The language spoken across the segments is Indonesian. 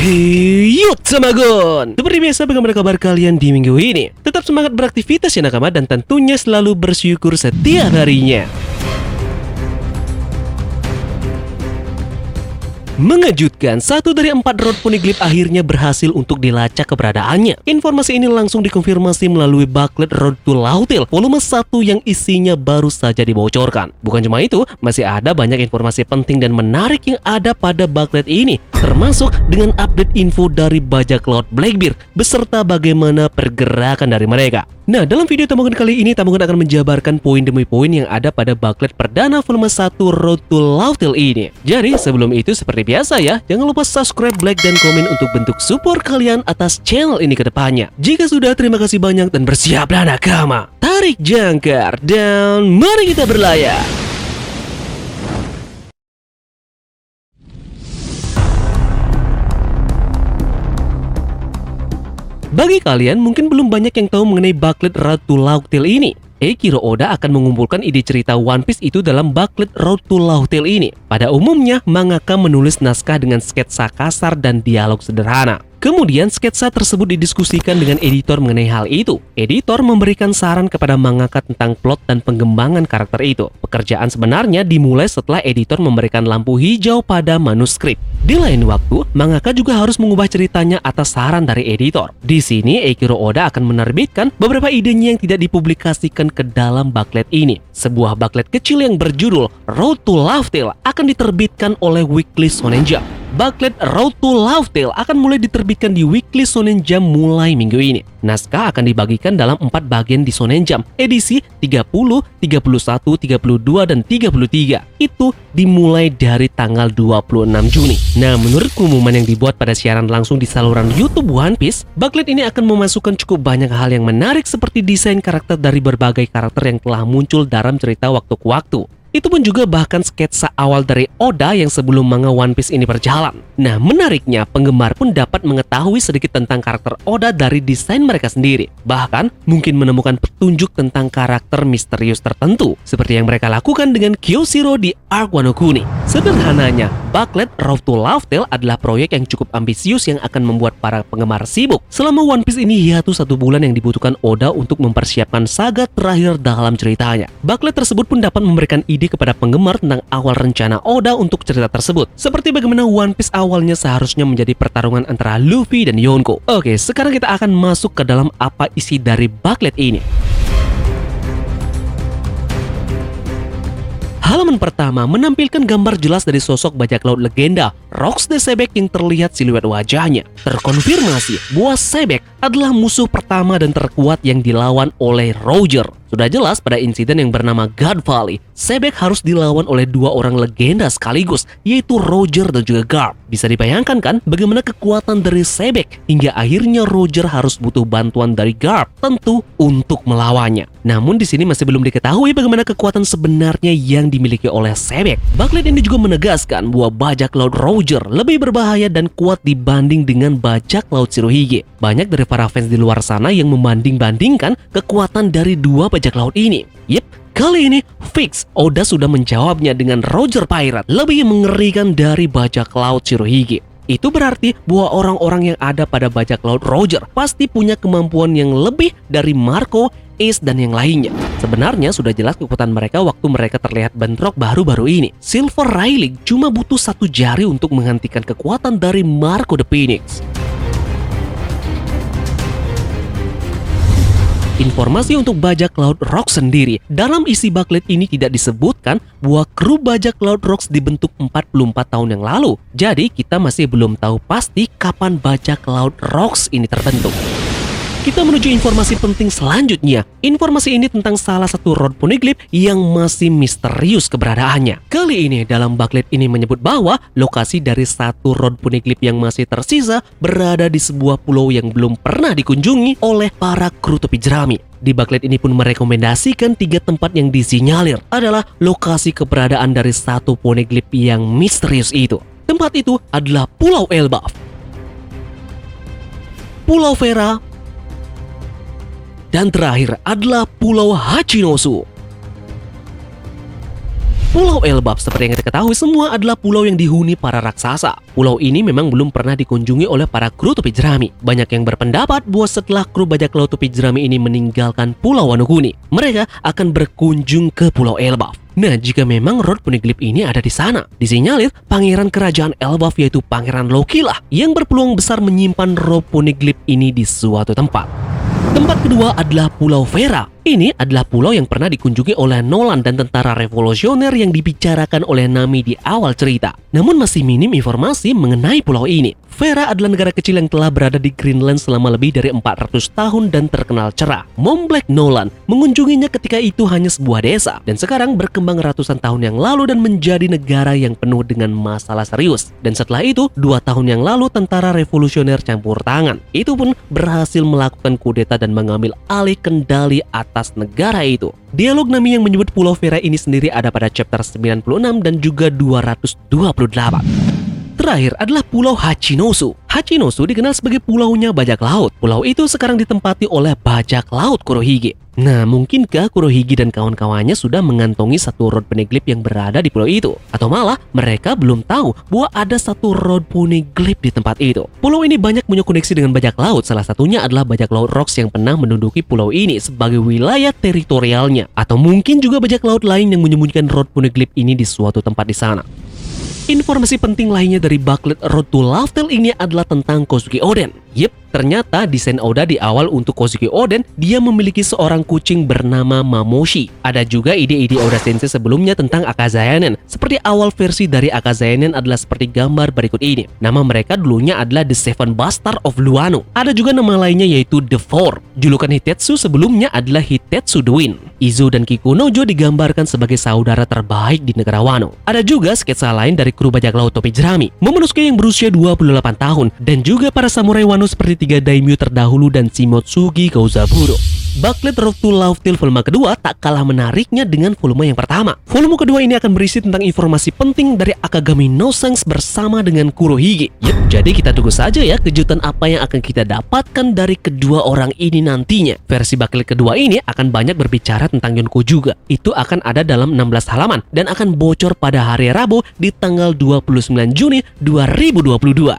Hey, yuk Samagon! Seperti biasa, bagaimana kabar kalian di minggu ini? Tetap semangat beraktivitas ya nakama, dan tentunya selalu bersyukur setiap harinya. Mengejutkan, 1 dari 4 road poneglyph akhirnya berhasil untuk dilacak keberadaannya. Informasi ini langsung dikonfirmasi melalui Booklet Road to Lautale volume 1 yang isinya baru saja dibocorkan. Bukan cuma itu, masih ada banyak informasi penting dan menarik yang ada pada booklet ini, termasuk dengan update info dari bajak laut Blackbeard beserta bagaimana pergerakan dari mereka. Nah, dalam video Tamagon kali ini, Tamagon akan menjabarkan poin demi poin yang ada pada booklet perdana volume 1 Road to Lautale ini. Jadi, sebelum itu seperti biasa ya, jangan lupa subscribe, like, dan komen untuk bentuk support kalian atas channel ini ke depannya. Jika sudah, terima kasih banyak dan bersiaplah nakama. Tarik jangkar dan mari kita berlayar. Bagi kalian mungkin belum banyak yang tahu mengenai booklet Road to Lautale ini. Eiichiro Oda akan mengumpulkan ide cerita One Piece itu dalam booklet Road to Lautale ini. Pada umumnya, mangaka menulis naskah dengan sketsa kasar dan dialog sederhana. Kemudian sketsa tersebut didiskusikan dengan editor mengenai hal itu. Editor memberikan saran kepada mangaka tentang plot dan pengembangan karakter itu. Pekerjaan sebenarnya dimulai setelah editor memberikan lampu hijau pada manuskrip. Di lain waktu, mangaka juga harus mengubah ceritanya atas saran dari editor. Di sini, Eiichiro Oda akan menerbitkan beberapa idenya yang tidak dipublikasikan ke dalam booklet ini. Sebuah booklet kecil yang berjudul Road to Lautale akan diterbitkan oleh Weekly Shonen Jump. Booklet Road to Lautale akan mulai diterbitkan di Weekly Shonen Jump mulai minggu ini. Naskah akan dibagikan dalam 4 bagian di Shonen Jump, edisi 30, 31, 32, dan 33. Itu dimulai dari tanggal 26 Juni. Nah, menurut pengumuman yang dibuat pada siaran langsung di saluran YouTube One Piece, booklet ini akan memasukkan cukup banyak hal yang menarik seperti desain karakter dari berbagai karakter yang telah muncul dalam cerita waktu ke waktu. Itu pun juga bahkan sketsa awal dari Oda yang sebelum manga One Piece ini berjalan. Nah, menariknya, penggemar pun dapat mengetahui sedikit tentang karakter Oda dari desain mereka sendiri. Bahkan, mungkin menemukan petunjuk tentang karakter misterius tertentu, seperti yang mereka lakukan dengan Kyoshiro di Arc Wano Kuni. Sederhananya, booklet Road to Lautale adalah proyek yang cukup ambisius yang akan membuat para penggemar sibuk. Selama One Piece ini hiatus 1 bulan yang dibutuhkan Oda untuk mempersiapkan saga terakhir dalam ceritanya. Booklet tersebut pun dapat memberikan ide kepada penggemar tentang awal rencana Oda untuk cerita tersebut. Seperti bagaimana One Piece awalnya seharusnya menjadi pertarungan antara Luffy dan Yonko. Oke, sekarang kita akan masuk ke dalam apa isi dari booklet ini. Halaman pertama menampilkan gambar jelas dari sosok bajak laut legenda Rox the Sebek yang terlihat siluet wajahnya. Terkonfirmasi bahwa Sebek adalah musuh pertama dan terkuat yang dilawan oleh Roger. Sudah jelas pada insiden yang bernama God Valley, Sebek harus dilawan oleh 2 orang legenda sekaligus, yaitu Roger dan juga Garp. Bisa dibayangkan kan bagaimana kekuatan dari Sebek hingga akhirnya Roger harus butuh bantuan dari Garp, tentu untuk melawannya. Namun di sini masih belum diketahui bagaimana kekuatan sebenarnya yang dimiliki oleh Sebek. Booklet ini juga menegaskan bahwa bajak laut Roger lebih berbahaya dan kuat dibanding dengan bajak laut Shirohige. Banyak dari para fans di luar sana yang membanding-bandingkan kekuatan dari 2 bajak laut ini. Yep, kali ini fix Oda sudah menjawabnya dengan Roger Pirate lebih mengerikan dari bajak laut Shirohige. Itu berarti bahwa orang-orang yang ada pada bajak laut Roger pasti punya kemampuan yang lebih dari Marco, Ace, dan yang lainnya. Sebenarnya sudah jelas kekuatan mereka waktu mereka terlihat bentrok baru-baru ini. Silver Rayleigh cuma butuh 1 jari untuk menghentikan kekuatan dari Marco the Phoenix. Informasi untuk bajak laut Rox sendiri. Dalam isi booklet ini tidak disebutkan bahwa kru bajak laut Rox dibentuk 44 tahun yang lalu. Jadi kita masih belum tahu pasti kapan bajak laut Rox ini terbentuk. Kita menuju informasi penting selanjutnya. Informasi ini tentang salah satu road poneglyph yang masih misterius keberadaannya. Kali ini dalam booklet ini menyebut bahwa lokasi dari satu road poneglyph yang masih tersisa berada di sebuah pulau yang belum pernah dikunjungi oleh para kru topi jerami. Di booklet ini pun merekomendasikan 3 tempat yang disinyalir adalah lokasi keberadaan dari satu poneglyph yang misterius itu. Tempat itu adalah Pulau Elbaf, Pulau Vera, dan terakhir adalah Pulau Hachinosu. Pulau Elbaf seperti yang kita ketahui semua adalah pulau yang dihuni para raksasa. Pulau ini memang belum pernah dikunjungi oleh para kru topi jerami. Banyak yang berpendapat bahwa setelah kru bajak laut topi jerami ini meninggalkan Pulau Wano Kuni, mereka akan berkunjung ke Pulau Elbaf. Nah, jika memang Rod Poneglyph ini ada di sana, disinyalir pangeran kerajaan Elbaf yaitu Pangeran Loki lah yang berpeluang besar menyimpan Rod Poneglyph ini di suatu tempat. Tempat kedua adalah Pulau Vera. Ini adalah pulau yang pernah dikunjungi oleh Nolan dan tentara revolusioner yang dibicarakan oleh Nami di awal cerita. Namun masih minim informasi mengenai pulau ini. Vera adalah negara kecil yang telah berada di Greenland selama lebih dari 400 tahun dan terkenal cerah. Mom Black Nolan mengunjunginya ketika itu hanya sebuah desa dan sekarang berkembang ratusan tahun yang lalu dan menjadi negara yang penuh dengan masalah serius. Dan setelah itu, 2 tahun yang lalu tentara revolusioner campur tangan. Itu pun berhasil melakukan kudeta dan mengambil alih kendali atas negara itu. Dialog Nami yang menyebut Pulau Vera ini sendiri ada pada chapter 96 dan juga 228. Terakhir adalah Pulau Hachinosu. Hachinosu dikenal sebagai pulaunya bajak laut. Pulau itu sekarang ditempati oleh bajak laut Kurohige. Nah, mungkinkah Kurohige dan kawan-kawannya sudah mengantongi satu Rod Poneglyph yang berada di pulau itu? Atau malah mereka belum tahu bahwa ada satu Rod Poneglyph di tempat itu? Pulau ini banyak punya koneksi dengan bajak laut. Salah satunya adalah bajak laut Rocks yang pernah menduduki pulau ini sebagai wilayah teritorialnya. Atau mungkin juga bajak laut lain yang menyembunyikan Rod Poneglyph ini di suatu tempat di sana. Informasi penting lainnya dari Bucklet Road to Laughtale ini adalah tentang Kozuki Oden. Yep, ternyata desain Oda di awal untuk Kozuki Oden, dia memiliki seorang kucing bernama Mamoshi. Ada juga ide-ide Oda Sensei sebelumnya tentang Akazayanen. Seperti awal versi dari Akazayanen adalah seperti gambar berikut ini. Nama mereka dulunya adalah The Seven Bastard of Luano. Ada juga nama lainnya yaitu The Four. Julukan Hitetsu sebelumnya adalah Hitetsu the Wind. Izo dan Kikunojo digambarkan sebagai saudara terbaik di negara Wano. Ada juga sketsa lain dari kru bajak laut topi jerami, Momonosuke yang berusia 28 tahun, dan juga para samurai Wano seperti 3 daimyo terdahulu dan Shimotsugi Kozaburo. Bucklet Road to Laughtale volume kedua tak kalah menariknya dengan volume yang pertama. Volume kedua ini akan berisi tentang informasi penting dari Akagami no Sense bersama dengan Kurohige. Yep, jadi kita tunggu saja ya kejutan apa yang akan kita dapatkan dari kedua orang ini nantinya. Versi Bucklet kedua ini akan banyak berbicara tentang Yonko juga. Itu akan ada dalam 16 halaman dan akan bocor pada hari Rabu di tanggal 29 Juni 2022.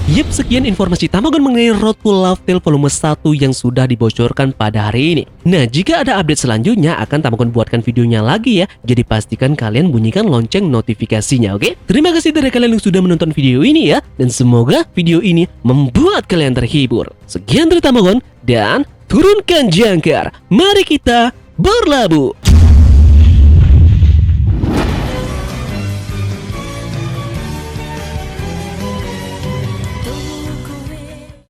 Yep, sekian informasi tambahan mengenai Road to Laughtale volume 1 yang sudah dibocorkan pada hari ini. Nah, jika ada update selanjutnya akan Tamagotchi buatkan videonya lagi ya. Jadi pastikan kalian bunyikan lonceng notifikasinya, oke? Terima kasih dari kalian yang sudah menonton video ini ya. Dan semoga video ini membuat kalian terhibur. Sekian dari Tamagotchi dan turunkan jangkar. Mari kita berlabuh.